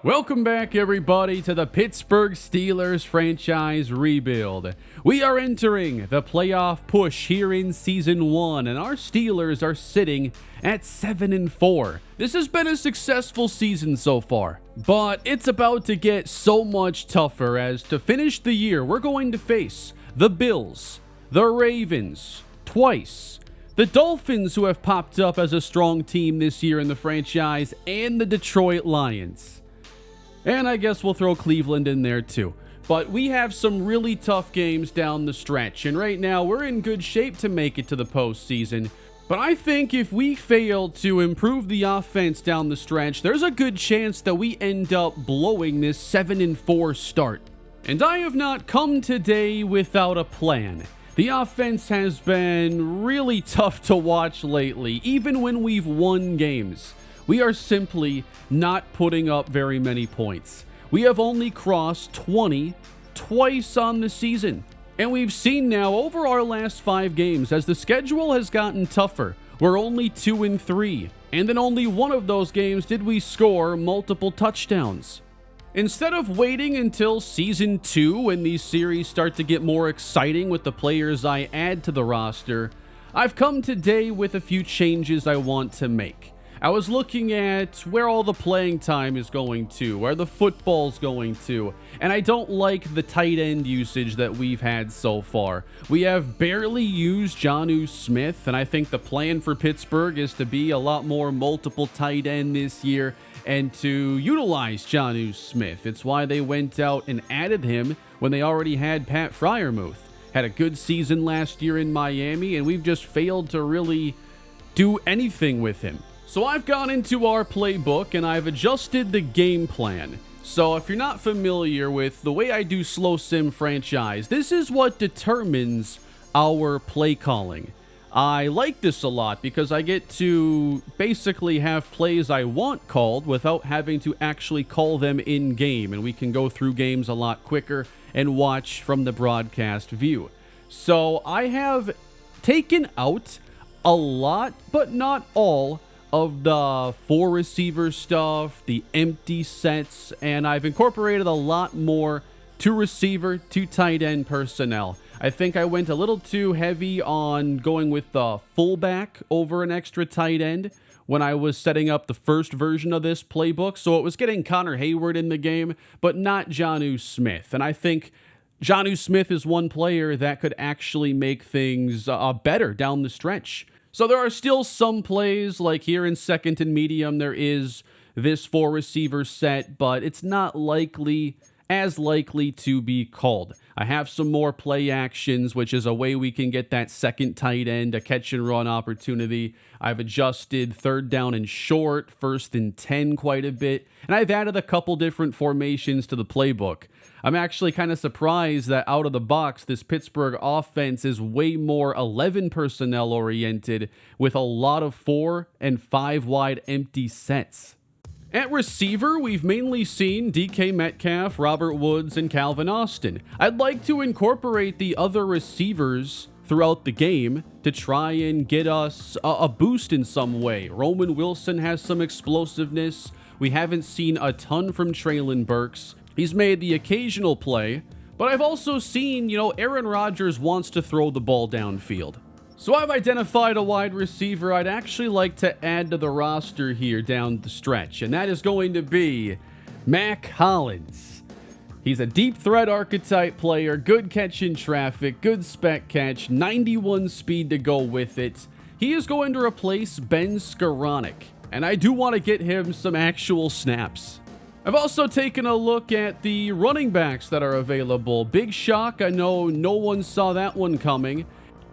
Welcome back, everybody, to the Pittsburgh Steelers franchise rebuild. We are entering the playoff push here in Season 1, and our Steelers are sitting at 7-4. This has been a successful season so far, but it's about to get so much tougher as to finish the year, we're going to face the Bills, the Ravens, twice, the Dolphins, who have popped up as a strong team this year in the franchise, and the Detroit Lions. And I guess we'll throw Cleveland in there too. But we have some really tough games down the stretch, and right now we're in good shape to make it to the postseason. But I think if we fail to improve the offense down the stretch, there's a good chance that we end up blowing this 7-4 start. And I have not come today without a plan. The offense has been really tough to watch lately, even when we've won games. We are simply not putting up very many points. We have only crossed 20 twice on the season. And we've seen now over our last 5 games, as the schedule has gotten tougher, we're only 2-3. And in only one of those games did we score multiple touchdowns. Instead of waiting until Season 2 when these series start to get more exciting with the players I add to the roster, I've come today with a few changes I want to make. I was looking at where all the playing time is going to, where the football's going to, and I don't like the tight end usage that we've had so far. We have barely used Jonnu Smith, and I think the plan for Pittsburgh is to be a lot more multiple tight end this year and to utilize Jonnu Smith. It's why they went out and added him when they already had Pat Freiermuth. Had a good season last year in Miami, and we've just failed to really do anything with him. So I've gone into our playbook and I've adjusted the game plan. So if you're not familiar with the way I do slow sim franchise, this is what determines our play calling. I like this a lot because I get to basically have plays I want called without having to actually call them in game, and we can go through games a lot quicker and watch from the broadcast view. So I have taken out a lot, but not all, of the 4 receiver stuff, the empty sets, and I've incorporated a lot more 2 receiver, 2 tight end personnel. I think I went a little too heavy on going with the fullback over an extra tight end when I was setting up the first version of this playbook, so it was getting Connor Hayward in the game, but not Jonnu Smith. And I think Jonnu Smith is one player that could actually make things better down the stretch. So there are still some plays, like here in second and medium, there is this 4 receiver set, but it's not as likely to be called. I have some more play actions, which is a way we can get that second tight end, a catch and run opportunity. I've adjusted 3rd down and short, 1st and 10 quite a bit, and I've added a couple different formations to the playbook. I'm actually kind of surprised that out of the box, this Pittsburgh offense is way more 11 personnel oriented with a lot of 4 and 5 wide empty sets. At receiver, we've mainly seen DK Metcalf, Robert Woods, and Calvin Austin. I'd like to incorporate the other receivers throughout the game to try and get us a boost in some way. Roman Wilson has some explosiveness. We haven't seen a ton from Treylon Burks. He's made the occasional play, but I've also seen, Aaron Rodgers wants to throw the ball downfield. So I've identified a wide receiver I'd actually like to add to the roster here down the stretch, and that is going to be Mac Hollins. He's a deep threat archetype player, good catch in traffic, good spec catch, 91 speed to go with it. He is going to replace Ben Skoranek, and I do want to get him some actual snaps. I've also taken a look at the running backs that are available. Big shock, I know no one saw that one coming.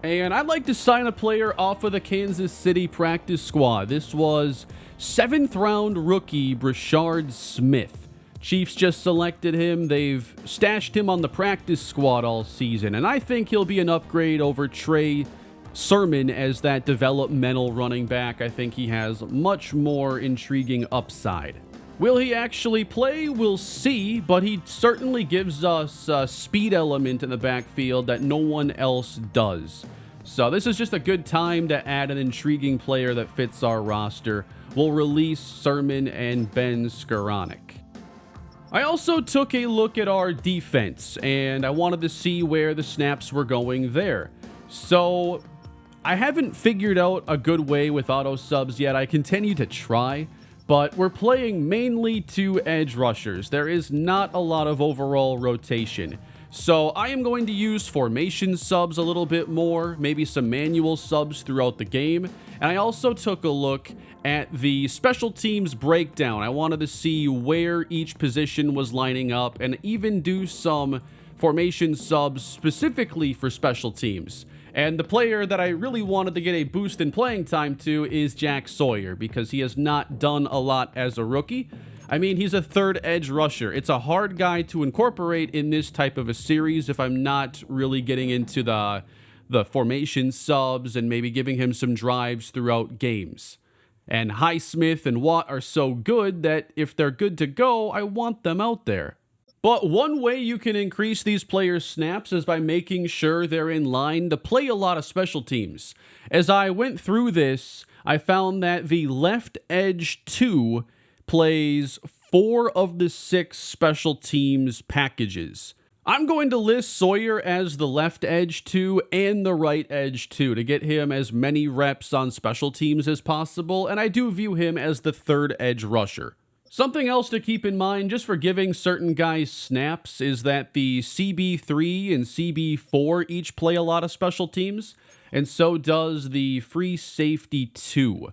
And I'd like to sign a player off of the Kansas City practice squad. This was 7th round rookie Brashard Smith. Chiefs just selected him. They've stashed him on the practice squad all season. And I think he'll be an upgrade over Trey Sermon as that developmental running back. I think he has much more intriguing upside. Will he actually play? We'll see, but he certainly gives us a speed element in the backfield that no one else does. So this is just a good time to add an intriguing player that fits our roster. We'll release Sermon and Ben Skoranek. I also took a look at our defense, and I wanted to see where the snaps were going there. So I haven't figured out a good way with auto subs yet. I continue to try, but we're playing mainly 2 edge rushers. There is not a lot of overall rotation. So I am going to use formation subs a little bit more, maybe some manual subs throughout the game. And I also took a look at the special teams breakdown. I wanted to see where each position was lining up and even do some formation subs specifically for special teams. And the player that I really wanted to get a boost in playing time to is Jack Sawyer, because he has not done a lot as a rookie. I mean, he's a 3rd edge rusher. It's a hard guy to incorporate in this type of a series if I'm not really getting into the formation subs and maybe giving him some drives throughout games. And Highsmith and Watt are so good that if they're good to go, I want them out there. But one way you can increase these players' snaps is by making sure they're in line to play a lot of special teams. As I went through this, I found that the left edge 2 plays 4 of the 6 special teams packages. I'm going to list Sawyer as the left edge 2 and the right edge 2 to get him as many reps on special teams as possible, and I do view him as the 3rd edge rusher. Something else to keep in mind just for giving certain guys snaps is that the CB3 and CB4 each play a lot of special teams, and so does the free safety 2.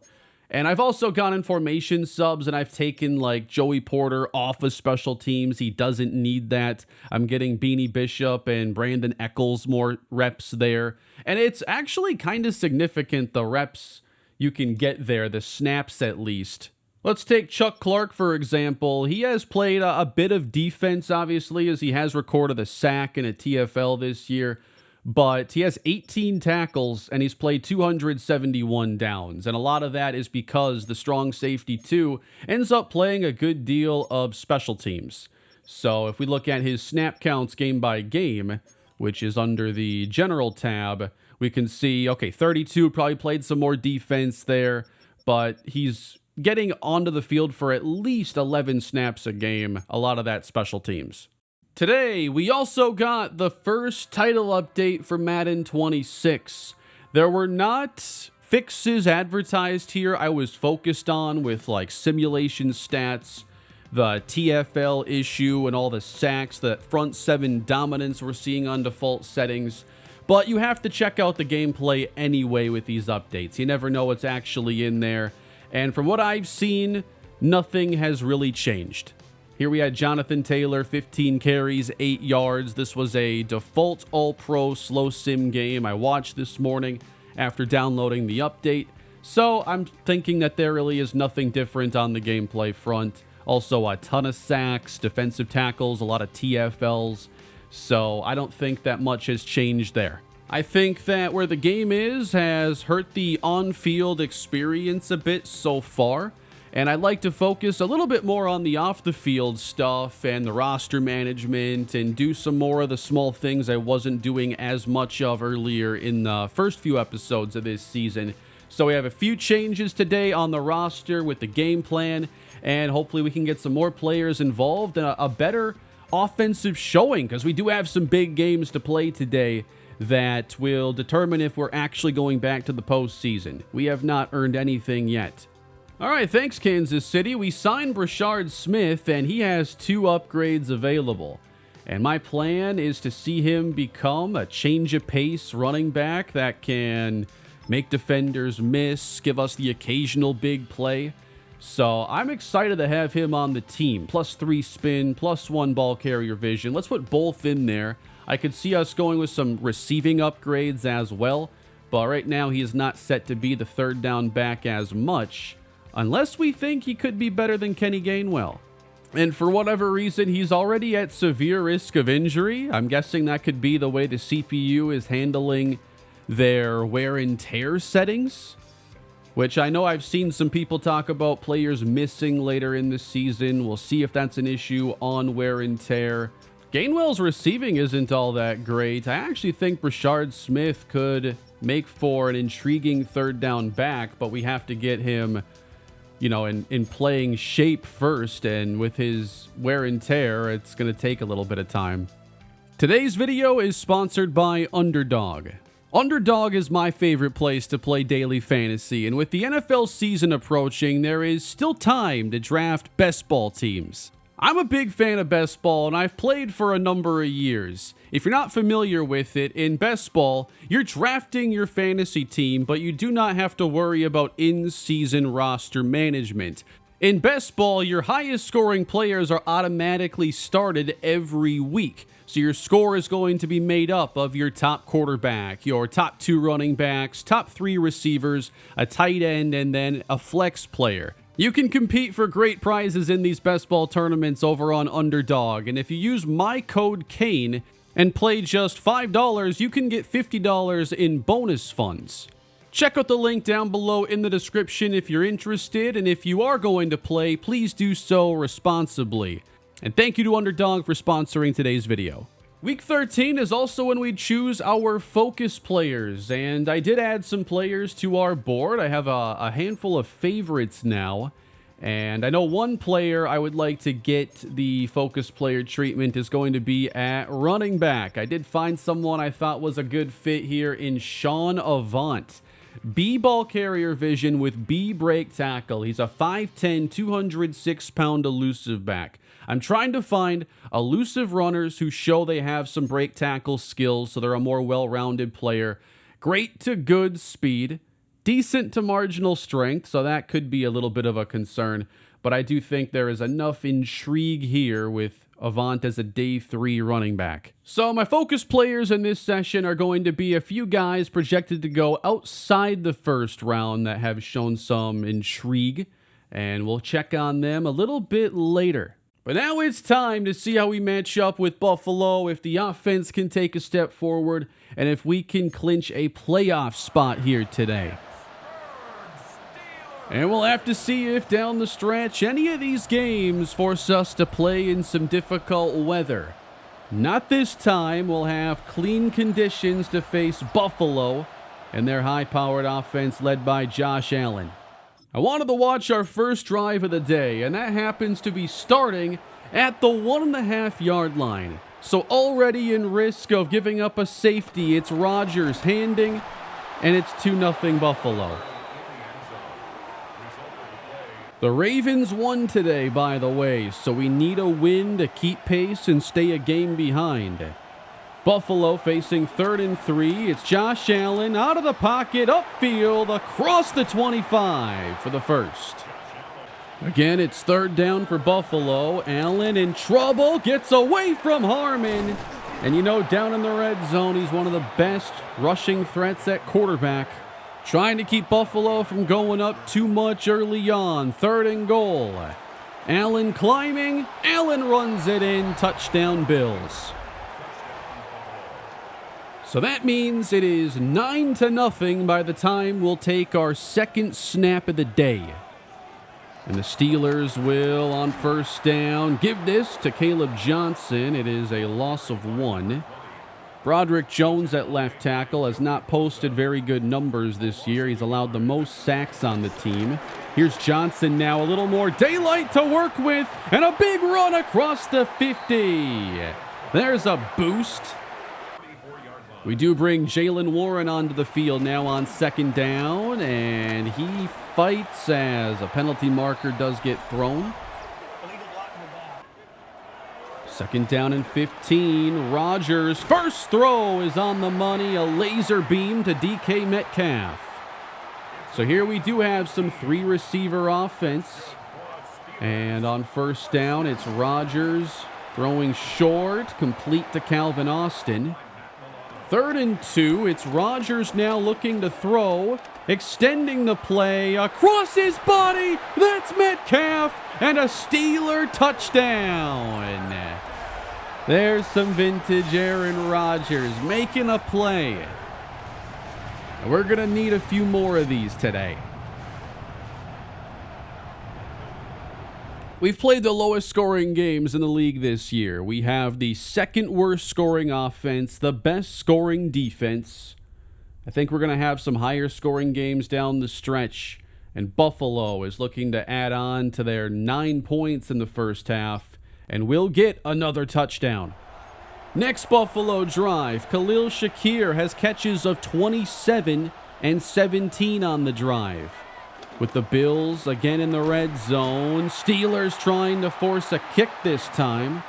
And I've also gone in formation subs, and I've taken like Joey Porter off of special teams. He doesn't need that. I'm getting Beanie Bishop and Brandon Eccles more reps there. And it's actually kind of significant, the reps you can get there, the snaps at least. Let's take Chuck Clark, for example. He has played a bit of defense, obviously, as he has recorded a sack in a TFL this year. But he has 18 tackles, and he's played 271 downs. And a lot of that is because the strong safety 2 ends up playing a good deal of special teams. So if we look at his snap counts game by game, which is under the general tab, we can see, okay, 32 probably played some more defense there, but he's getting onto the field for at least 11 snaps a game, a lot of that special teams. Today, we also got the first title update for Madden 26. There were not fixes advertised here I was focused on with like simulation stats, the TFL issue, and all the sacks, the front 7 dominance we're seeing on default settings. But you have to check out the gameplay anyway with these updates. You never know what's actually in there. And from what I've seen, nothing has really changed. Here we had Jonathan Taylor, 15 carries, 8 yards. This was a default all-pro slow sim game I watched this morning after downloading the update. So I'm thinking that there really is nothing different on the gameplay front. Also a ton of sacks, defensive tackles, a lot of TFLs. So I don't think that much has changed there. I think that where the game is has hurt the on-field experience a bit so far. And I'd like to focus a little bit more on the off-the-field stuff and the roster management and do some more of the small things I wasn't doing as much of earlier in the first few episodes of this season. So we have a few changes today on the roster with the game plan, and hopefully we can get some more players involved and a better offensive showing, because we do have some big games to play today that will determine if we're actually going back to the postseason. We have not earned anything yet. All right, thanks, Kansas City. We signed Brashard Smith, and he has 2 upgrades available. And my plan is to see him become a change-of-pace running back that can make defenders miss, give us the occasional big play. So I'm excited to have him on the team. +3 spin, +1 ball carrier vision. Let's put both in there. I could see us going with some receiving upgrades as well. But right now, he is not set to be the 3rd down back as much, unless we think he could be better than Kenny Gainwell. And for whatever reason, he's already at severe risk of injury. I'm guessing that could be the way the CPU is handling their wear and tear settings, which I know I've seen some people talk about players missing later in the season. We'll see if that's an issue on wear and tear. Gainwell's receiving isn't all that great. I actually think Brashard Smith could make for an intriguing 3rd down back, but we have to get him in playing shape first, and with his wear and tear, it's going to take a little bit of time. Today's video is sponsored by Underdog. Underdog is my favorite place to play daily fantasy, and with the NFL season approaching, there is still time to draft best ball teams. I'm a big fan of best ball, and I've played for a number of years. If you're not familiar with it, in best ball, you're drafting your fantasy team, but you do not have to worry about in-season roster management. In best ball, your highest scoring players are automatically started every week. So your score is going to be made up of your top quarterback, your top 2 running backs, top 3 receivers, a tight end, and then a flex player. You can compete for great prizes in these best ball tournaments over on Underdog, and if you use my code Kane and play just $5, you can get $50 in bonus funds. Check out the link down below in the description if you're interested, and if you are going to play, please do so responsibly. And thank you to Underdog for sponsoring today's video. Week 13 is also when we choose our focus players, and I did add some players to our board. I have a handful of favorites now, and I know one player I would like to get the focus player treatment is going to be at running back. I did find someone I thought was a good fit here in Sean Avant. B ball carrier vision with B break tackle. He's a 5'10", 206-pound elusive back. I'm trying to find elusive runners who show they have some break tackle skills, so they're a more well-rounded player. Great to good speed, decent to marginal strength, so that could be a little bit of a concern. But I do think there is enough intrigue here with Avant as a day 3 running back. So my focus players in this session are going to be a few guys projected to go outside the first round that have shown some intrigue, and we'll check on them a little bit later. But now it's time to see how we match up with Buffalo, if the offense can take a step forward, and if we can clinch a playoff spot here today. And we'll have to see if down the stretch any of these games force us to play in some difficult weather. Not this time. We'll have clean conditions to face Buffalo and their high-powered offense led by Josh Allen. I wanted to watch our first drive of the day, and that happens to be starting at the 1.5-yard line. So already in risk of giving up a safety, it's Rodgers handing, and it's 2-0 Buffalo. The Ravens won today, by the way, so we need a win to keep pace and stay a game behind. Buffalo facing 3rd and 3. It's Josh Allen out of the pocket, upfield, across the 25 for the first. Again, it's 3rd down for Buffalo. Allen in trouble, gets away from Harmon. And down in the red zone, he's one of the best rushing threats at quarterback. Trying to keep Buffalo from going up too much early on. 3rd and goal. Allen climbing. Allen runs it in. Touchdown Bills. So that means it is 9-0 by the time we'll take our second snap of the day. And the Steelers will, on 1st down, give this to Caleb Johnson. It is a loss of 1. Broderick Jones at left tackle has not posted very good numbers this year. He's allowed the most sacks on the team. Here's Johnson now, a little more daylight to work with, and a big run across the 50. There's a boost. We do bring Jaylen Warren onto the field now on 2nd down, and he fights as a penalty marker does get thrown. 2nd down and 15. Rodgers' first throw is on the money, a laser beam to DK Metcalf. So here we do have some 3-receiver offense, and on 1st down, it's Rodgers throwing short, complete to Calvin Austin. 3rd and 2, it's Rodgers now looking to throw, extending the play across his body. That's Metcalf, and a Steeler touchdown. There's some vintage Aaron Rodgers making a play. We're going to need a few more of these today. We've played the lowest scoring games in the league this year. We have the 2nd worst scoring offense, the best scoring defense. I think we're going to have some higher scoring games down the stretch And Buffalo is looking to add on to their 9 points in the first half and will get another touchdown. Next Buffalo drive, Khalil Shakir has catches of 27 and 17 on the drive. With the Bills again in the red zone, Steelers trying to force a kick this time.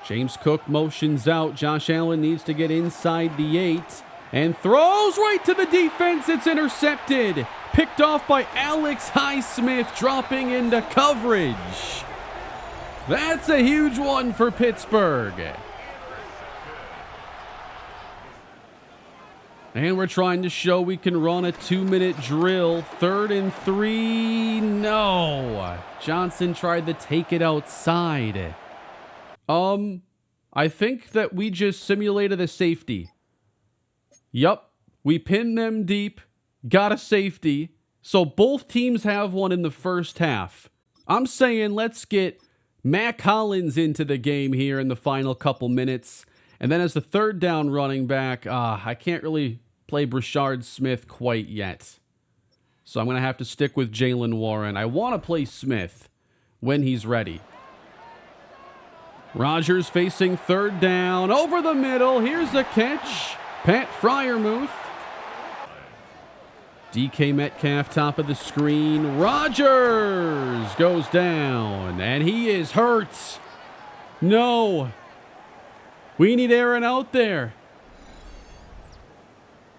James Cook motions out. Josh Allen needs to get inside the 8 and throws right to the defense. It's intercepted. Picked off by Alex Highsmith, dropping into coverage. That's a huge one for Pittsburgh. And we're trying to show we can run a 2-minute drill. 3rd and 3. No. Johnson tried to take it outside. I think that we just simulated a safety. Yup. We pinned them deep. Got a safety. So both teams have one in the first half. I'm saying let's get Mac Hollins into the game here in the final couple minutes. And then as the third down running back, I can't really play Brashard Smith quite yet. So I'm going to have to stick with Jaylen Warren. I want to play Smith when he's ready. Rodgers facing third down. Over the middle. Here's the catch. Pat Freiermuth. DK Metcalf, top of the screen. Rodgers goes down, and he is hurt. No. We need Aaron out there.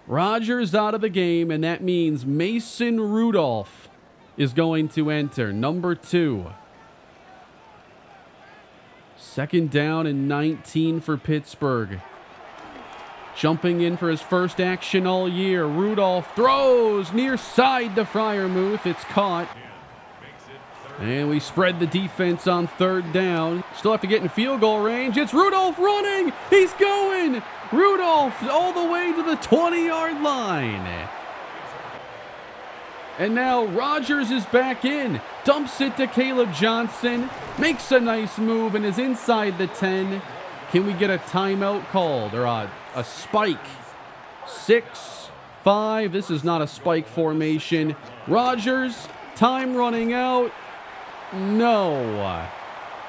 Rodgers out of the game, and that means Mason Rudolph is going to enter, number 2. 2nd down and 19 for Pittsburgh. Jumping in for his first action all year. Rudolph throws near side to Freiermuth. It's caught. And we spread the defense on 3rd down. Still have to get in field goal range. It's Rudolph running. He's going. Rudolph all the way to the 20-yard line. And now Rodgers is back in. Dumps it to Caleb Johnson. Makes a nice move and is inside the 10. Can we get a timeout called or a spike? 6, 5. This is not a spike formation. Rodgers, time running out. No.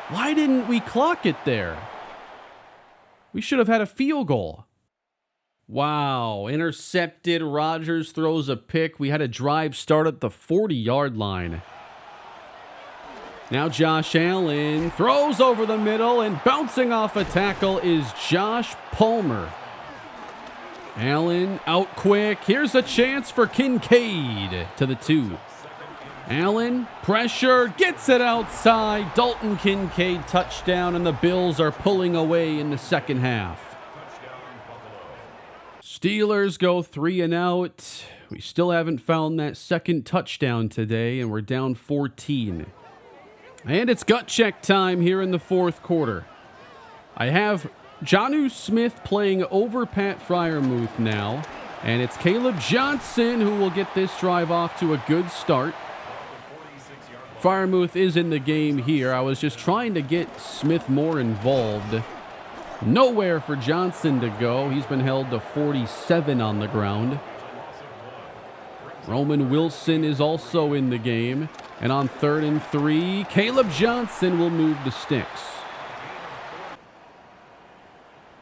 Why didn't we clock it there? We should have had a field goal. Wow. Intercepted. Rodgers throws a pick. We had a drive start at the 40-yard line. Now Josh Allen throws over the middle, and bouncing off a tackle is Josh Palmer. Allen out quick. Here's a chance for Kincaid to the 2. Allen, pressure, gets it outside. Dalton Kincaid, touchdown, and the Bills are pulling away in the second half. Steelers go 3 and out. We still haven't found that second touchdown today, and we're down 14. And it's gut check time here in the fourth quarter. I have Jonnu Smith playing over Pat Freiermuth now. And it's Caleb Johnson who will get this drive off to a good start. Freiermuth is in the game here. I was just trying to get Smith more involved. Nowhere for Johnson to go. He's been held to 47 on the ground. Roman Wilson is also in the game. And on 3rd and 3, Caleb Johnson will move the sticks.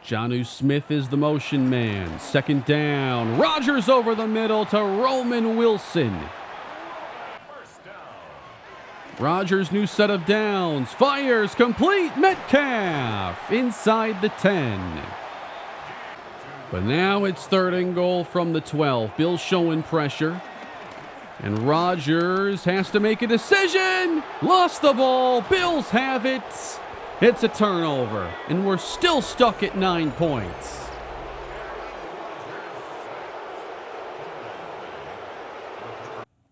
Jonnu Smith is the motion man. 2nd down. Rodgers over the middle to Roman Wilson. Rodgers' new set of downs. Fires complete. Metcalf inside the 10. But now it's 3rd and goal from the 12. Bills showing pressure. And Rodgers has to make a decision. Lost the ball. Bills have it. It's a turnover. And we're still stuck at 9 points.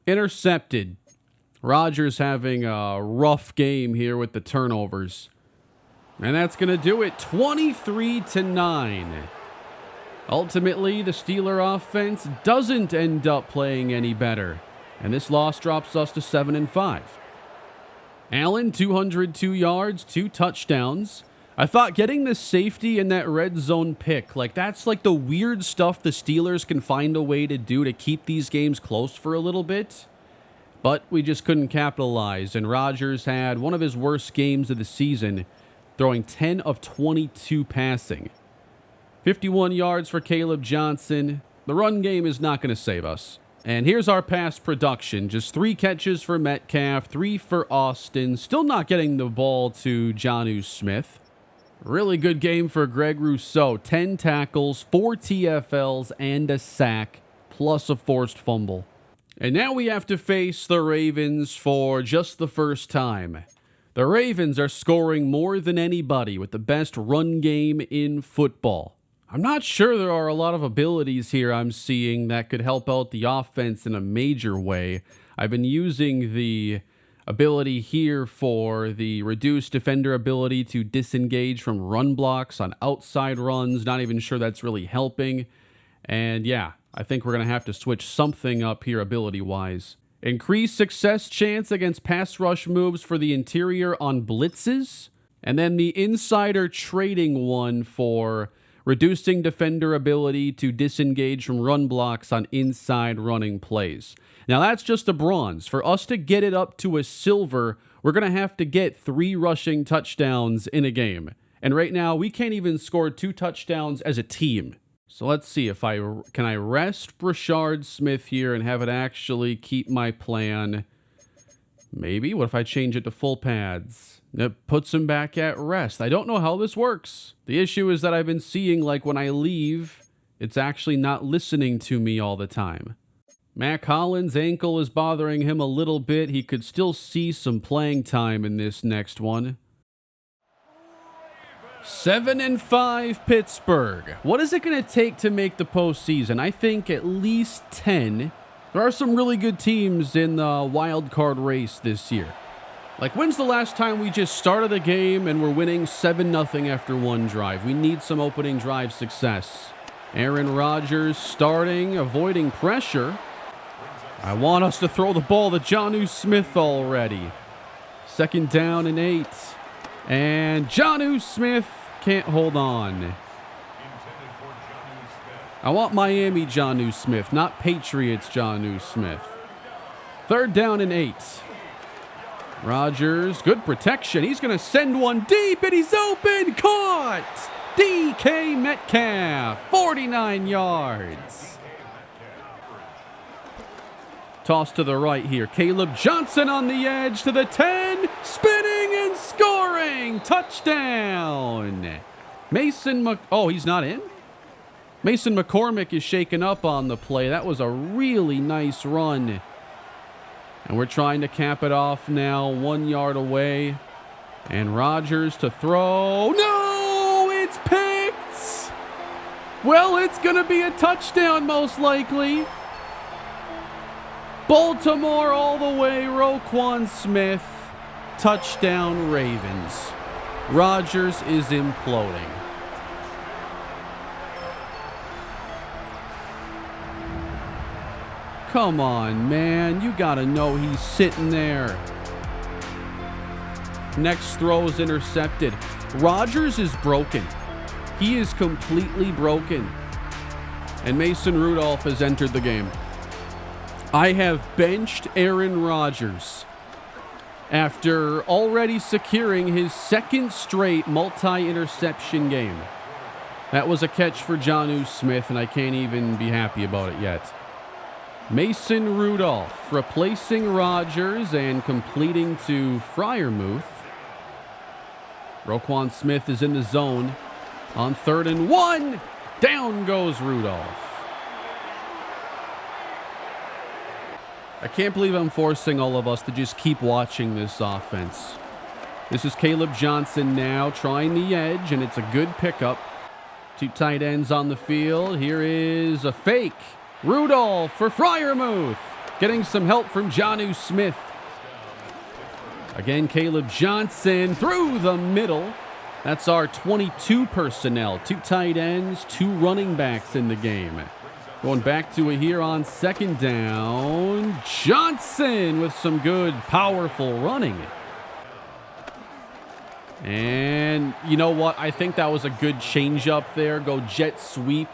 Intercepted. Rodgers having a rough game here with the turnovers. And that's going to do it. 23-9. Ultimately, the Steeler offense doesn't end up playing any better. And this loss drops us to 7 and 5. Allen, 202 yards, 2 touchdowns. I thought getting the safety in that red zone pick, like that's like the weird stuff the Steelers can find a way to do to keep these games close for a little bit. But we just couldn't capitalize, and Rodgers had one of his worst games of the season, throwing 10 of 22 passing. 51 yards for Caleb Johnson. The run game is not going to save us. And here's our pass production. Just 3 catches for Metcalf, 3 for Austin. Still not getting the ball to Jonnu Smith. Really good game for Greg Rousseau. 10 tackles, 4 TFLs, and a sack, plus a forced fumble. And now we have to face the Ravens for just the first time. The Ravens are scoring more than anybody with the best run game in football. I'm not sure there are a lot of abilities here I'm seeing that could help out the offense in a major way. I've been using the ability here for the reduced defender ability to disengage from run blocks on outside runs. Not even sure that's really helping. And yeah, I think we're going to have to switch something up here ability-wise. Increased success chance against pass rush moves for the interior on blitzes. And then the insider trading one for reducing defender ability to disengage from run blocks on inside running plays. Now that's just a bronze. For us to get it up to a silver, we're going to have to get 3 rushing touchdowns in a game. And right now, we can't even score 2 touchdowns as a team. So let's see if can I rest Brashard Smith here and have it actually keep my plan. Maybe. What if I change it to full pads? It puts him back at rest. I don't know how this works. The issue is that I've been seeing, like, when I leave, it's actually not listening to me all the time. Mac Hollins' ankle is bothering him a little bit. He could still see some playing time in this next one. 7-5 Pittsburgh. What is it going to take to make the postseason? I think at least 10. There are some really good teams in the wild card race this year. Like, when's the last time we just started a game and we're winning 7-0 after one drive? We need some opening drive success. Aaron Rodgers starting, avoiding pressure. I want us to throw the ball to Jonnu Smith already. 2nd down and 8. And Jonnu Smith can't hold on. I want Miami Jonnu Smith, not Patriots Jonnu Smith. 3rd down and 8. Rodgers, good protection. He's going to send one deep, and he's open. Caught! DK Metcalf, 49 yards. Toss to the right here. Caleb Johnson on the edge to the 10. Spinning and scoring. Touchdown. Oh, he's not in? Mason McCormick is shaken up on the play. That was a really nice run. And we're trying to cap it off now, 1 yard away. And Rodgers to throw. No, it's picked. Well, it's going to be a touchdown most likely. Baltimore all the way, Roquan Smith. Touchdown Ravens. Rodgers is imploding. Come on, man. You got to know he's sitting there. Next throw is intercepted. Rodgers is broken. He is completely broken. And Mason Rudolph has entered the game. I have benched Aaron Rodgers after already securing his 2nd straight multi-interception game. That was a catch for Jonnu Smith, and I can't even be happy about it yet. Mason Rudolph replacing Rodgers and completing to Freiermuth. Roquan Smith is in the zone on 3rd and 1. Down goes Rudolph. I can't believe I'm forcing all of us to just keep watching this offense. This is Caleb Johnson now trying the edge, and it's a good pickup. 2 tight ends on the field. Here is a fake. Rudolph for Freiermuth. Getting some help from Jonnu Smith. Again, Caleb Johnson through the middle. That's our 22 personnel. 2 tight ends, 2 running backs in the game. Going back to it here on 2nd down. Johnson with some good, powerful running. And you know what? I think that was a good changeup there. Go jet sweep.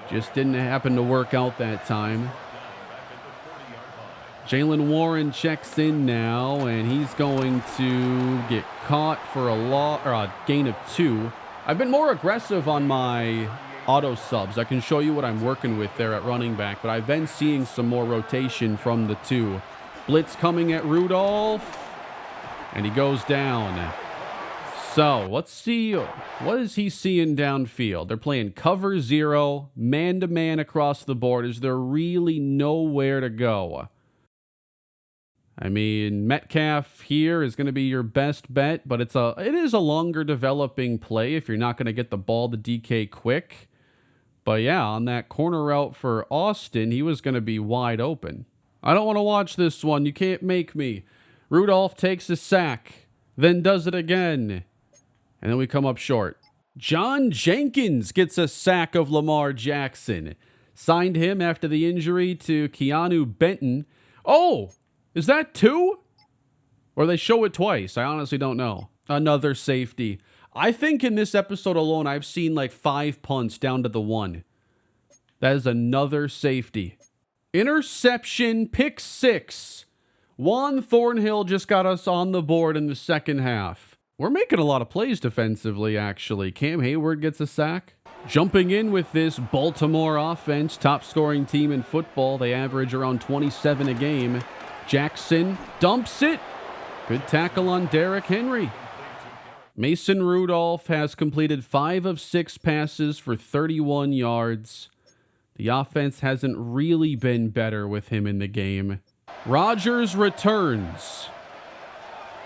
Just didn't happen to work out that time. Jaylen Warren checks in now, and he's going to get caught for a gain of 2. I've been more aggressive on my auto subs. I can show you what I'm working with there at running back, but I've been seeing some more rotation from the 2. Blitz coming at Rudolph, and he goes down. So let's see, what is he seeing downfield? They're playing cover 0, man-to-man across the board. Is there really nowhere to go? I mean, Metcalf here is going to be your best bet, but it is a longer developing play if you're not going to get the ball to DK quick. But yeah, on that corner route for Austin, he was going to be wide open. I don't want to watch this one. You can't make me. Rudolph takes a sack, then does it again. And then we come up short. John Jenkins gets a sack of Lamar Jackson. Signed him after the injury to Keanu Benton. Oh! Is that 2? Or they show it twice? I honestly don't know. Another safety. I think in this episode alone, I've seen like 5 punts down to the 1. That is another safety. Interception, pick 6. Juan Thornhill just got us on the board in the second half. We're making a lot of plays defensively, actually. Cam Hayward gets a sack. Jumping in with this Baltimore offense, top scoring team in football. They average around 27 a game. Jackson dumps it. Good tackle on Derrick Henry. Mason Rudolph has completed 5 of 6 passes for 31 yards. The offense hasn't really been better with him in the game. Rodgers returns.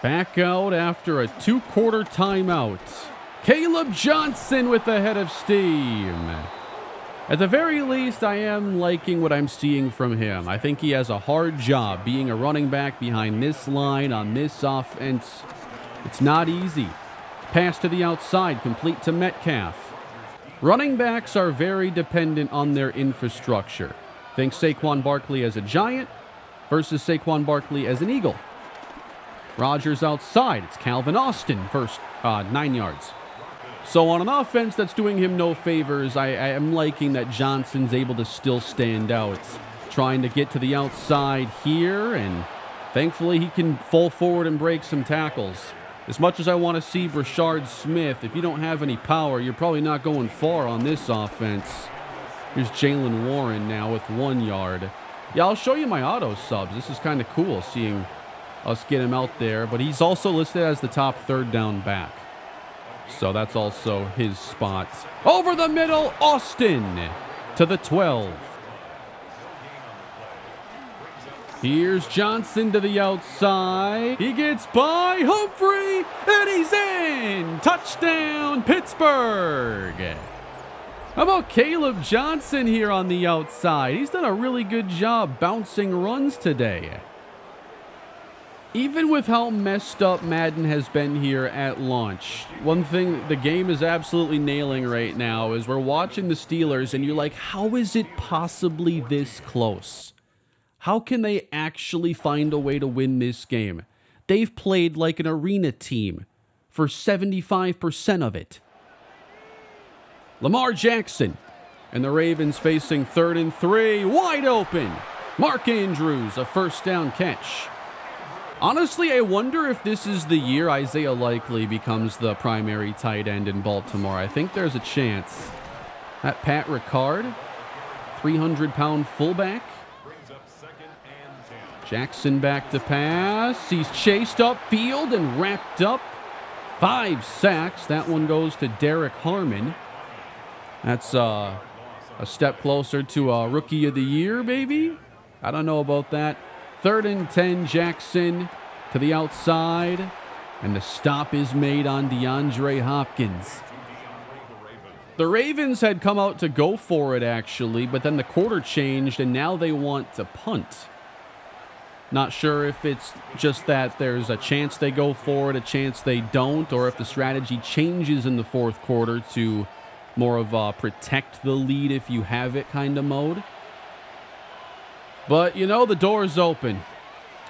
Back out after a 2-quarter timeout. Caleb Johnson with the head of steam. At the very least, I am liking what I'm seeing from him. I think he has a hard job being a running back behind this line on this offense. It's not easy. Pass to the outside, complete to Metcalf. Running backs are very dependent on their infrastructure. Think Saquon Barkley as a Giant versus Saquon Barkley as an Eagle. Rodgers outside. It's Calvin Austin, first 9 yards. So on an offense that's doing him no favors, I am liking that Johnson's able to still stand out. Trying to get to the outside here, and thankfully he can fall forward and break some tackles. As much as I want to see Brashard Smith, if you don't have any power, you're probably not going far on this offense. Here's Jaylen Warren now with 1 yard. Yeah, I'll show you my auto subs. This is kind of cool seeing us get him out there, but he's also listed as the top 3rd down back. So that's also his spot. Over the middle, Austin to the 12. Here's Johnson to the outside. He gets by Humphrey, and he's in. Touchdown, Pittsburgh. How about Caleb Johnson here on the outside? He's done a really good job bouncing runs today. Even with how messed up Madden has been here at launch, one thing the game is absolutely nailing right now is we're watching the Steelers and you're like, how is it possibly this close? How can they actually find a way to win this game? They've played like an arena team for 75% of it. Lamar Jackson and the Ravens facing 3rd and 3, wide open. Mark Andrews, a first down catch. Honestly, I wonder if this is the year Isaiah Likely becomes the primary tight end in Baltimore. I think there's a chance. That Pat Ricard, 300-pound fullback. Jackson back to pass. He's chased upfield and wrapped up. 5 sacks. That one goes to Derek Harmon. That's a step closer to a Rookie of the Year, maybe? I don't know about that. 3rd and 10, Jackson to the outside, and the stop is made on DeAndre Hopkins. The Ravens had come out to go for it, actually, but then the quarter changed, and now they want to punt. Not sure if it's just that there's a chance they go for it, a chance they don't, or if the strategy changes in the 4th quarter to more of a protect the lead if you have it kind of mode. But, you know, the door's open.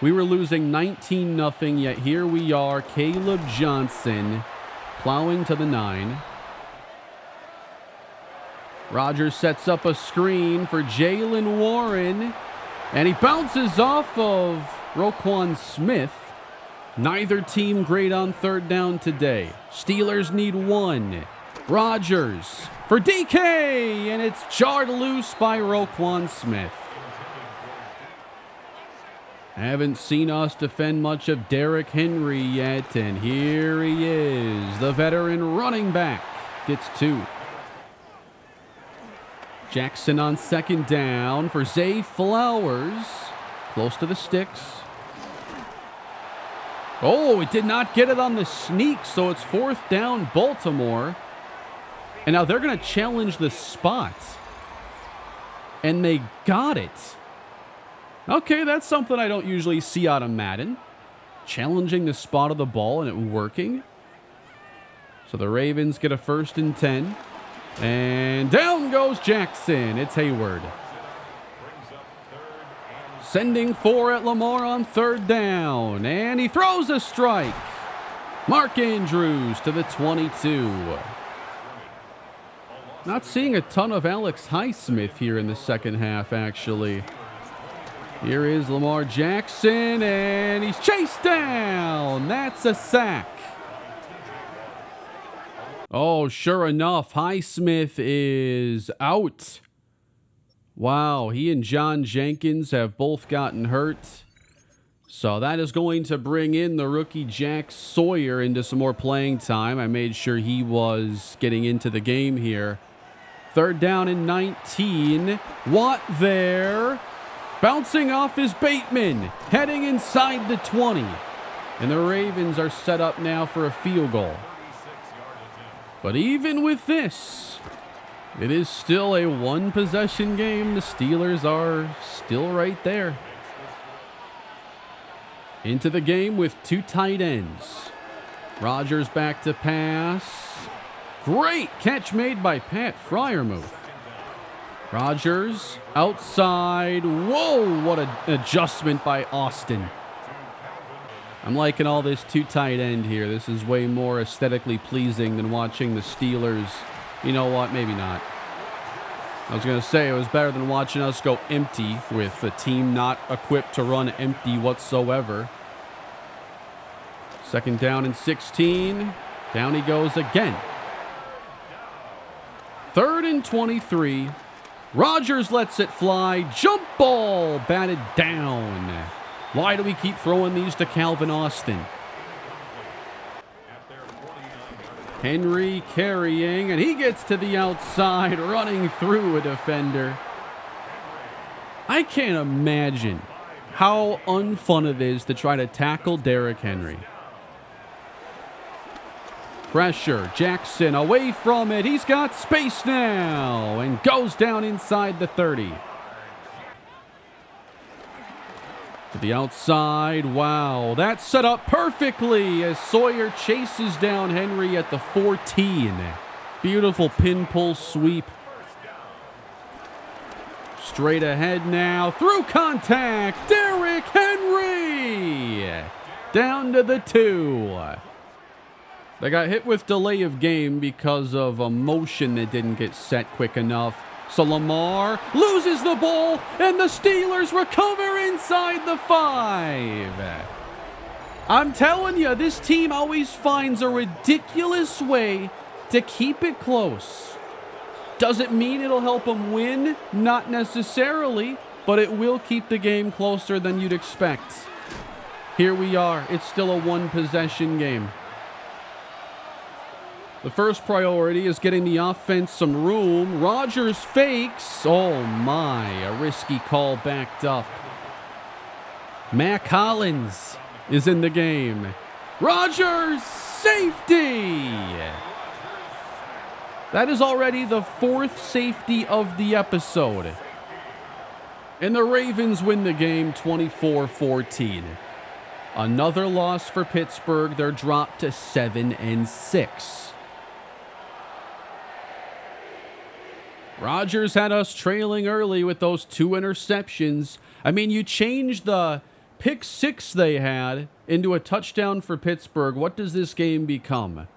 We were losing 19-0, yet here we are. Caleb Johnson plowing to the 9. Rodgers sets up a screen for Jalen Warren, and he bounces off of Roquan Smith. Neither team great on third down today. Steelers need 1. Rodgers for DK, and it's jarred loose by Roquan Smith. Haven't seen us defend much of Derrick Henry yet, and here he is. The veteran running back gets 2. Jackson on second down for Zay Flowers. Close to the sticks. Oh, it did not get it on the sneak, so it's 4th down Baltimore. And now they're going to challenge the spot. And they got it. Okay, that's something I don't usually see out of Madden. Challenging the spot of the ball and it working. So the Ravens get a 1st and 10. And down goes Jackson. It's Hayward. Sending 4 at Lamar on 3rd down. And he throws a strike. Mark Andrews to the 22. Not seeing a ton of Alex Highsmith here in the second half, actually. Here is Lamar Jackson, and he's chased down. That's a sack. Oh, sure enough, Highsmith is out. Wow, he and John Jenkins have both gotten hurt. So that is going to bring in the rookie Jack Sawyer into some more playing time. I made sure he was getting into the game here. 3rd down and 19. Watt there. Bouncing off is Bateman. Heading inside the 20. And the Ravens are set up now for a field goal. But even with this, it is still a 1-possession game. The Steelers are still right there. Into the game with 2 tight ends. Rodgers back to pass. Great catch made by Pat Freiermuth. Rodgers outside. Whoa, what an adjustment by Austin. I'm liking all this 2 tight end here. This is way more aesthetically pleasing than watching the Steelers. You know what? Maybe not. I was going to say it was better than watching us go empty with a team not equipped to run empty whatsoever. 2nd down and 16. Down he goes again. 3rd and 23. Rodgers lets it fly. Jump ball batted down. Why do we keep throwing these to Calvin Austin? Henry carrying, and he gets to the outside, running through a defender. I can't imagine how unfun it is to try to tackle Derrick Henry. Pressure, Jackson away from it. He's got space now and goes down inside the 30. To the outside. Wow, that's set up perfectly as Sawyer chases down Henry at the 14. Beautiful pin pull sweep. Straight ahead now. Through contact. Derrick Henry. Down to the 2. They got hit with delay of game because of a motion that didn't get set quick enough. So Lamar loses the ball, and the Steelers recover inside the 5. I'm telling you, this team always finds a ridiculous way to keep it close. Does it mean it'll help them win? Not necessarily, but it will keep the game closer than you'd expect. Here we are. It's still a 1-possession game. The first priority is getting the offense some room. Rodgers fakes. Oh my, a risky call backed up. Mac Hollins is in the game. Rodgers, safety. That is already the 4th safety of the episode. And the Ravens win the game 24-14. Another loss for Pittsburgh. They're dropped to 7-6. Rodgers had us trailing early with those 2 interceptions. I mean, you change the pick six they had into a touchdown for Pittsburgh. What does this game become?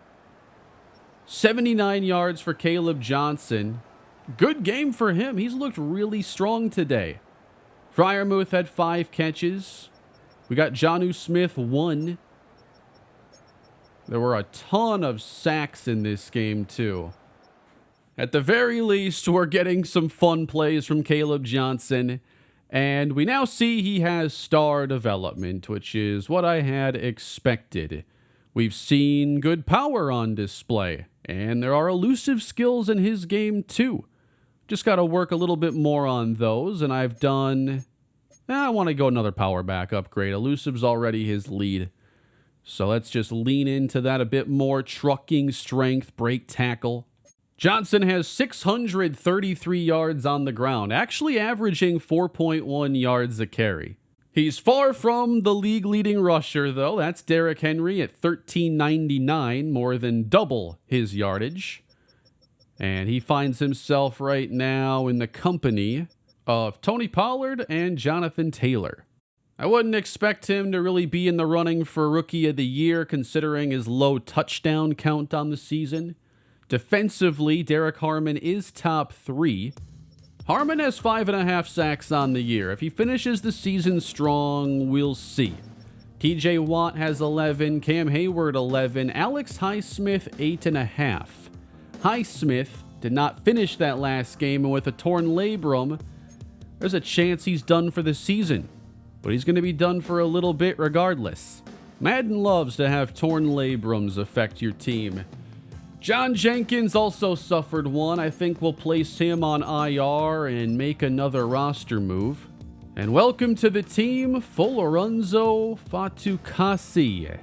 79 yards for Caleb Johnson. Good game for him. He's looked really strong today. Freiermuth had 5 catches. We got Jonnu Smith 1. There were a ton of sacks in this game too. At the very least, we're getting some fun plays from Caleb Johnson. And we now see he has star development, which is what I had expected. We've seen good power on display, and there are elusive skills in his game too. Just got to work a little bit more on those, and I've done... I want to go another power back upgrade. Elusive's already his lead. So let's just lean into that a bit more. Trucking, strength, break tackle. Johnson has 633 yards on the ground, actually averaging 4.1 yards a carry. He's far from the league-leading rusher, though. That's Derrick Henry at 1399, more than double his yardage. And he finds himself right now in the company of Tony Pollard and Jonathan Taylor. I wouldn't expect him to really be in the running for Rookie of the Year, considering his low touchdown count on the season. Defensively, Derek Harmon is top 3. Harmon has 5.5 sacks on the year. If he finishes the season strong, we'll see. TJ Watt has 11, Cam Hayward 11, Alex Highsmith 8.5. Highsmith did not finish that last game, and with a torn labrum, there's a chance he's done for the season. But he's going to be done for a little bit regardless. Madden loves to have torn labrums affect your team. John Jenkins also suffered one. I think we'll place him on IR and make another roster move. And welcome to the team, Folorenzo Fatukasi.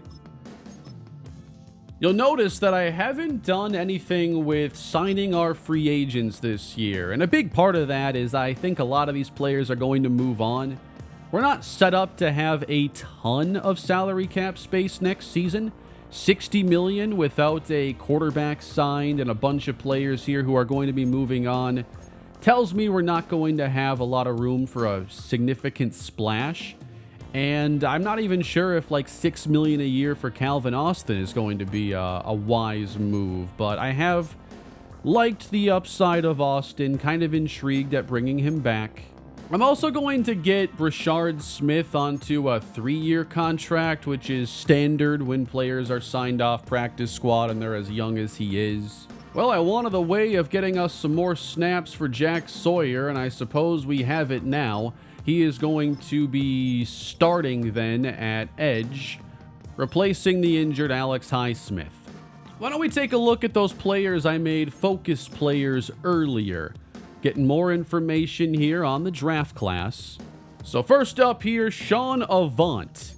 You'll notice that I haven't done anything with signing our free agents this year. And a big part of that is I think a lot of these players are going to move on. We're not set up to have a ton of salary cap space next season. $60 million without a quarterback signed and a bunch of players here who are going to be moving on tells me we're not going to have a lot of room for a significant splash. And I'm not even sure if like $6 million a year for Calvin Austin is going to be a wise move. But I have liked the upside of Austin, kind of intrigued at bringing him back. I'm also going to get Brashard Smith onto a 3-year contract, which is standard when players are signed off practice squad and they're as young as he is. Well, I wanted a way of getting us some more snaps for Jack Sawyer, and I suppose we have it now. He is going to be starting then at edge, replacing the injured Alex Highsmith. Why don't we take a look at those players I made focus players earlier? Getting more information here on the draft class. So first up here, Sean Avant,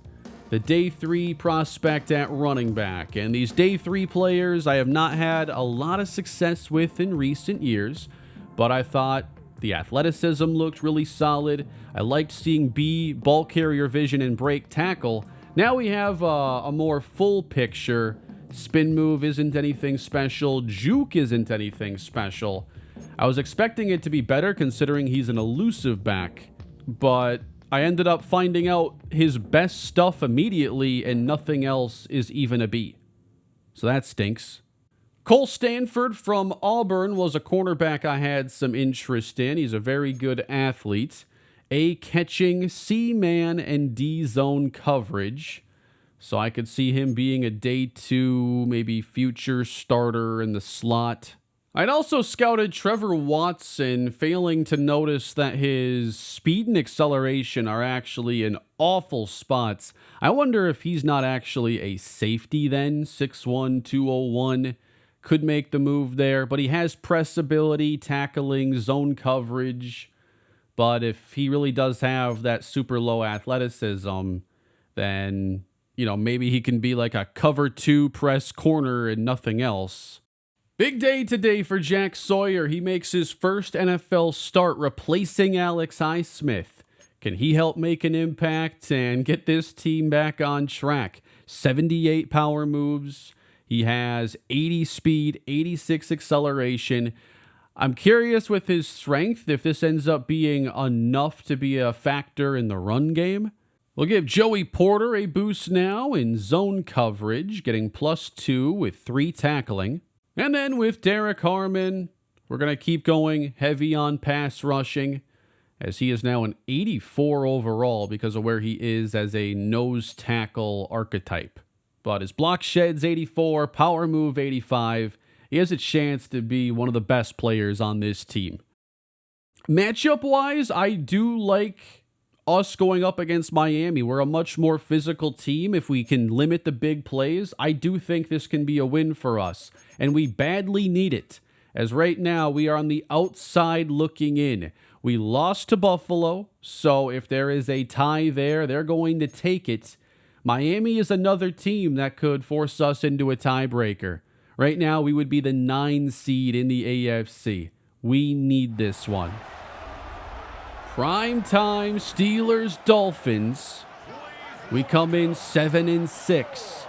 the day 3 prospect at running back. And these day 3 players I have not had a lot of success with in recent years, but I thought the athleticism looked really solid. I liked seeing B, ball carrier vision, and break tackle. Now we have a more full picture. Spin move isn't anything special. Juke isn't anything special. I was expecting it to be better considering he's an elusive back, but I ended up finding out his best stuff immediately and nothing else is even a B. So that stinks. Cole Stanford from Auburn was a cornerback I had some interest in. He's a very good athlete. A, catching C-man and D-zone coverage. So I could see him being a day 2, maybe future starter in the slot. I'd also scouted Trevor Watson, failing to notice that his speed and acceleration are actually in awful spots. I wonder if he's not actually a safety then. 6'1", 201. Could make the move there, but he has press ability, tackling, zone coverage. But if he really does have that super low athleticism, then, maybe he can be like a cover 2 press corner and nothing else. Big day today for Jack Sawyer. He makes his first NFL start replacing Alex Highsmith. Can he help make an impact and get this team back on track? 78 power moves. He has 80 speed, 86 acceleration. I'm curious with his strength if this ends up being enough to be a factor in the run game. We'll give Joey Porter a boost now in zone coverage, getting +2 with 3 tackling. And then with Derek Harmon, we're going to keep going heavy on pass rushing, as he is now an 84 overall because of where he is as a nose tackle archetype. But his block shed's 84, power move 85. He has a chance to be one of the best players on this team. Matchup-wise, I do like us going up against Miami. We're a much more physical team. If we can limit the big plays, I do think this can be a win for us. And we badly need it, as right now we are on the outside looking in. We lost to Buffalo, so if there is a tie there, they're going to take it. Miami is another team that could force us into a tiebreaker. Right now, we would be the 9 seed in the AFC. We need this one. Prime time Steelers Dolphins. We come in 7-6.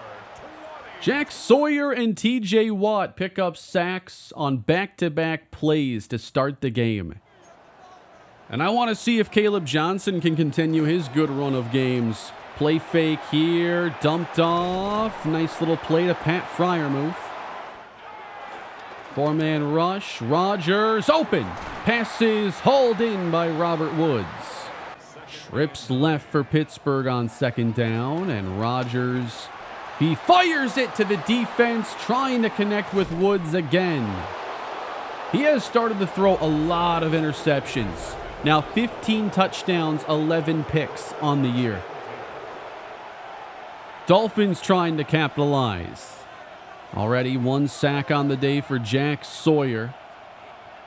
Jack Sawyer and TJ Watt pick up sacks on back-to-back plays to start the game. And I want to see if Caleb Johnson can continue his good run of games. Play fake here, dumped off. Nice little play to Pat Freiermuth. 4-man rush. Rodgers open. Passes hauled in by Robert Woods. Trips left for Pittsburgh on 2nd down. And Rodgers, he fires it to the defense, trying to connect with Woods again. He has started to throw a lot of interceptions. Now 15 touchdowns, 11 picks on the year. Dolphins trying to capitalize. Already 1 sack on the day for Jack Sawyer,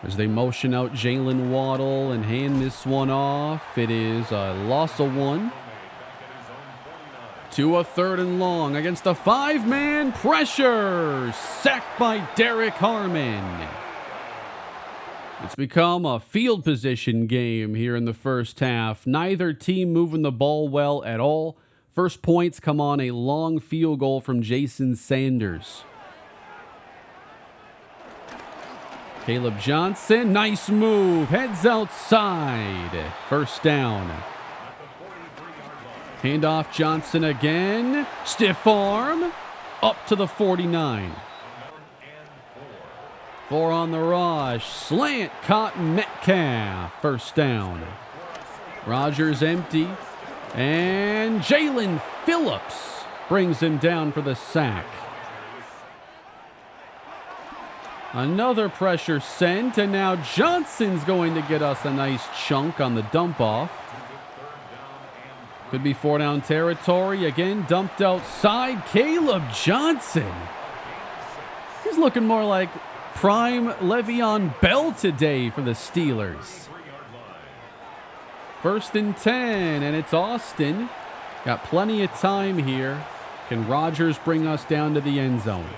as they motion out Jalen Waddle and hand this one off. It is a loss of 1. To a 3rd and long against a 5-man pressure. Sacked by Derek Harmon. It's become a field position game here in the first half. Neither team moving the ball well at all. First points come on a long field goal from Jason Sanders. Caleb Johnson, nice move, heads outside. First down. Handoff Johnson again. Stiff arm. Up to the 49. 4 on the rush. Slant caught Metcalf. First down. Rodgers empty. And Jalen Phillips brings him down for the sack. Another pressure sent, and now Johnson's going to get us a nice chunk on the dump off. Could be 4-down territory. Again, dumped outside. Caleb Johnson. He's looking more like prime Le'Veon Bell today for the Steelers. 1st and 10, and it's Austin. Got plenty of time here. Can Rodgers bring us down to the end zone?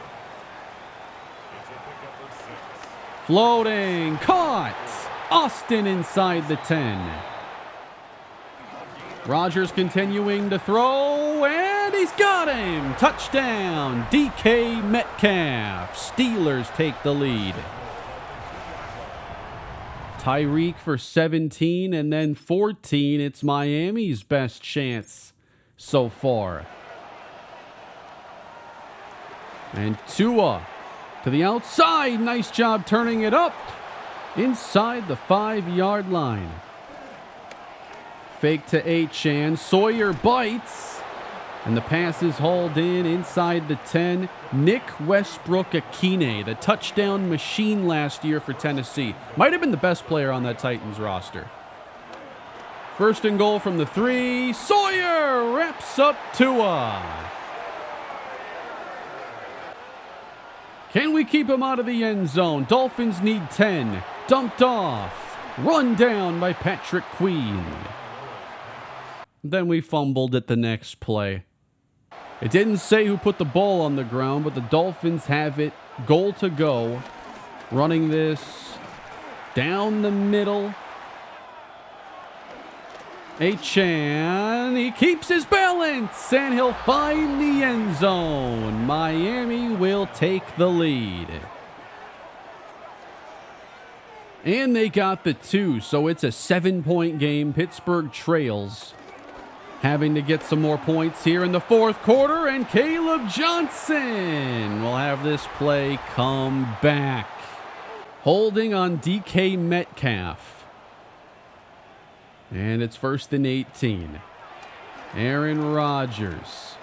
Floating, caught! Austin inside the 10. Rodgers continuing to throw, and he's got him! Touchdown, DK Metcalf. Steelers take the lead. Tyreek for 17, and then 14. It's Miami's best chance so far. And Tua to the outside. Nice job turning it up inside the 5-yard line. Fake to Achane. Sawyer bites, and the pass is hauled in inside the 10. Nick Westbrook-Akine, the touchdown machine last year for Tennessee. Might have been the best player on that Titans roster. 1st and goal from the 3. Sawyer wraps up Tua. Can we keep him out of the end zone? Dolphins need 10. Dumped off. Run down by Patrick Queen. Then we fumbled at the next play. It didn't say who put the ball on the ground, but the Dolphins have it. Goal to go. Running this down the middle. Achane, he keeps his balance, and he'll find the end zone. Miami will take the lead. And they got the 2, so it's a 7-point game. Pittsburgh trails. having to get some more points here in the fourth quarter, and Caleb Johnson will have this play come back. Holding on DK Metcalf. And it's 1st and 18. Aaron Rodgers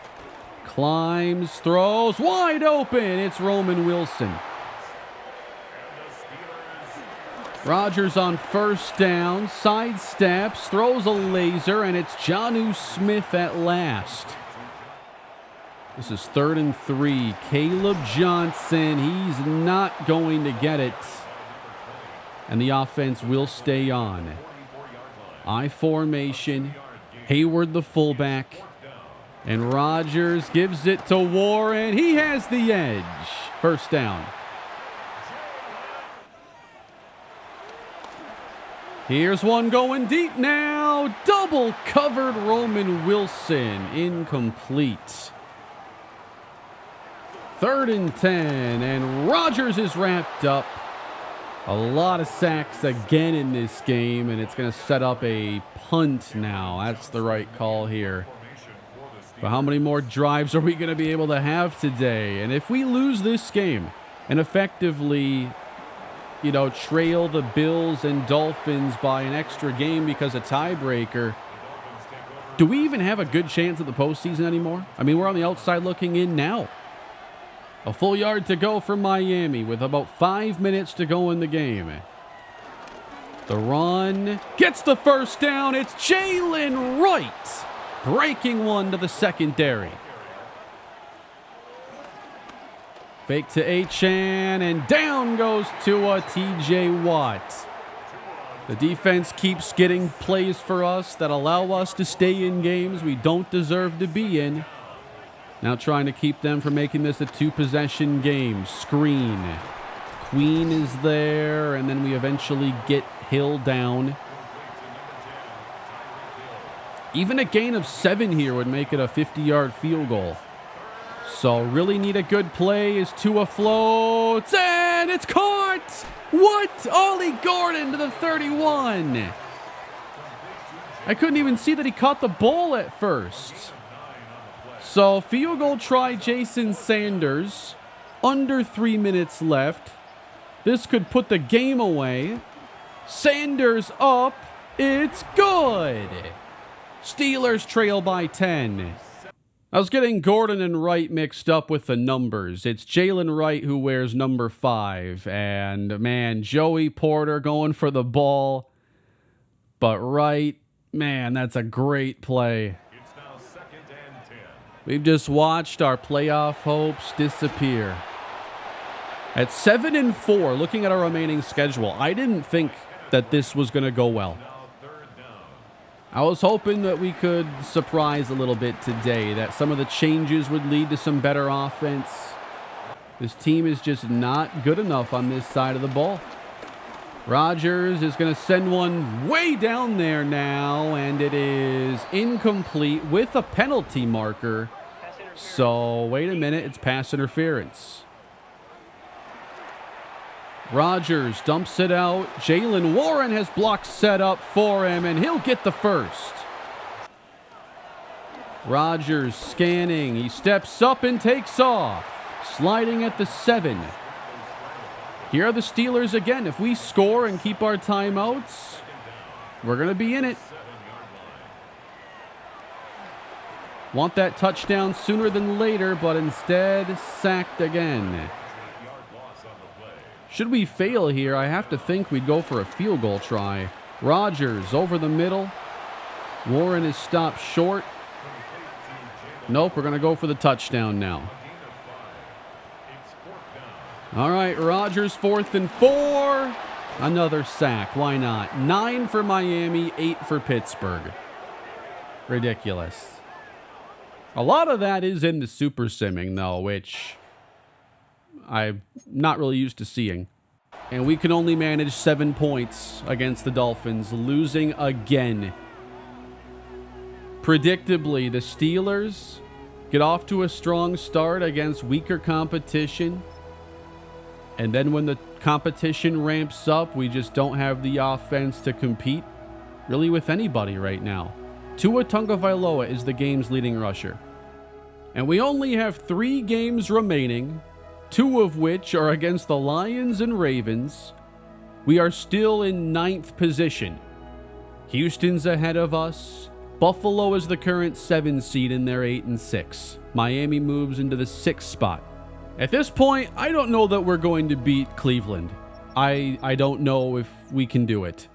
climbs, throws, wide open. It's Roman Wilson. Rodgers on 1st down, sidesteps, throws a laser, and it's Jonnu Smith at last. This is 3rd and 3. Caleb Johnson, he's not going to get it. And the offense will stay on. I formation, Hayward the fullback, and Rodgers gives it to Warren. He has the edge. 1st down. Here's one going deep now. Double covered Roman Wilson. Incomplete. 3rd and 10, and Rodgers is wrapped up. A lot of sacks again in this game, and it's going to set up a punt now. That's the right call here. But how many more drives are we going to be able to have today? And if we lose this game and effectively, trail the Bills and Dolphins by an extra game because of tiebreaker, do we even have a good chance at the postseason anymore? I mean, we're on the outside looking in now. A full yard to go for Miami with about 5 minutes to go in the game. The run gets the 1st down. It's Jalen Wright breaking one to the secondary. Fake to Achan, and down goes Tua. TJ Watt. The defense keeps getting plays for us that allow us to stay in games we don't deserve to be in. Now trying to keep them from making this a 2-possession game. Screen. Queen is there, and then we eventually get Hill down. Even a gain of 7 here would make it a 50-yard field goal. So really need a good play as Tua floats, and it's caught! What? Ollie Gordon to the 31. I couldn't even see that he caught the ball at first. So field goal try Jason Sanders. Under 3 minutes left. This could put the game away. Sanders up. It's good. Steelers trail by 10. I was getting Gordon and Wright mixed up with the numbers. It's Jalen Wright who wears number 5. And, man, Joey Porter going for the ball. But Wright, man, that's a great play. It's now 2nd and 10. We've just watched our playoff hopes disappear. At 7 and 4, looking at our remaining schedule, I didn't think that this was going to go well. I was hoping that we could surprise a little bit today, that some of the changes would lead to some better offense. This team is just not good enough on this side of the ball. Rodgers is going to send one way down there now, and it is incomplete with a penalty marker. So, wait a minute, it's pass interference. Rodgers dumps it out. Jalen Warren has blocks set up for him, and he'll get the 1st. Rodgers scanning. He steps up and takes off. Sliding at the 7. Here are the Steelers again. If we score and keep our timeouts, we're going to be in it. Want that touchdown sooner than later, but instead sacked again. Should we fail here, I have to think we'd go for a field goal try. Rodgers over the middle. Warren is stopped short. Nope, we're going to go for the touchdown now. All right, Rodgers 4th and 4. Another sack, why not? 9 for Miami, 8 for Pittsburgh. Ridiculous. A lot of that is in the super simming, though, which I'm not really used to seeing. And we can only manage 7 points against the Dolphins, losing again. Predictably, the Steelers get off to a strong start against weaker competition. And then when the competition ramps up, we just don't have the offense to compete really with anybody right now. Tua Tagovailoa is the game's leading rusher. And we only have 3 games remaining, 2 of which are against the Lions and Ravens. We are still in 9th position. Houston's ahead of us. Buffalo is the current 7 seed and they're 8-6. Miami moves into the 6th spot. At this point, I don't know that we're going to beat Cleveland. I don't know if we can do it.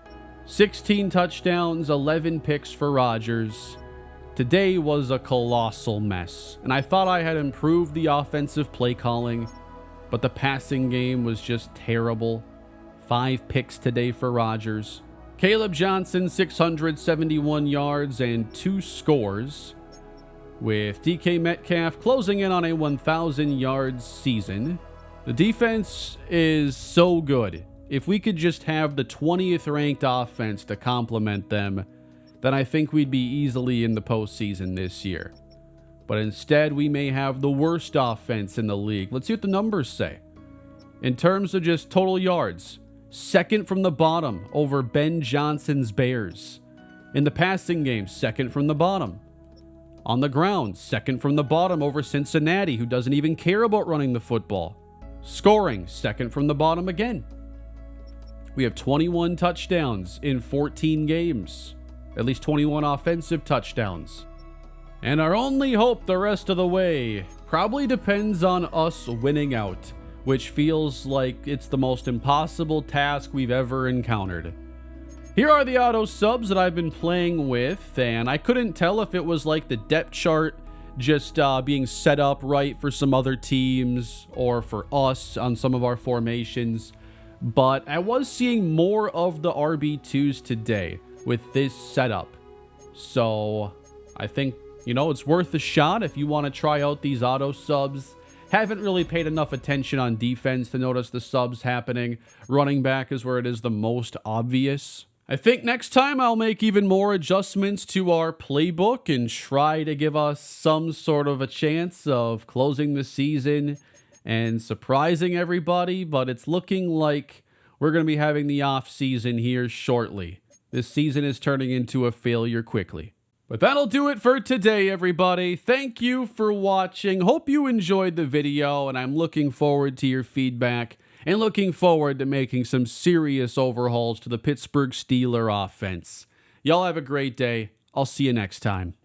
16 touchdowns, 11 picks for Rodgers. Today was a colossal mess, and I thought I had improved the offensive play calling, but the passing game was just terrible. 5 picks today for Rodgers. Caleb Johnson, 671 yards and 2 scores, with DK Metcalf closing in on a 1,000-yard season. The defense is so good. If we could just have the 20th ranked offense to complement them, then I think we'd be easily in the postseason this year. But instead, we may have the worst offense in the league. Let's see what the numbers say. In terms of just total yards, 2nd from the bottom over Ben Johnson's Bears. In the passing game, 2nd from the bottom. On the ground, 2nd from the bottom over Cincinnati, who doesn't even care about running the football. Scoring, 2nd from the bottom again. We have 21 touchdowns in 14 games. At least 21 offensive touchdowns. And our only hope the rest of the way probably depends on us winning out, which feels like it's the most impossible task we've ever encountered. Here are the auto subs that I've been playing with, and I couldn't tell if it was like the depth chart just being set up right for some other teams or for us on some of our formations, but I was seeing more of the RB2s today with this setup. So I think, it's worth a shot if you want to try out these auto subs. Haven't really paid enough attention on defense to notice the subs happening. Running back is where it is the most obvious. I think next time I'll make even more adjustments to our playbook and try to give us some sort of a chance of closing the season and surprising everybody, but it's looking like we're going to be having the off season here shortly. This season is turning into a failure quickly. But that'll do it for today, everybody. Thank you for watching. Hope you enjoyed the video, and I'm looking forward to your feedback and looking forward to making some serious overhauls to the Pittsburgh Steelers offense. Y'all have a great day. I'll see you next time.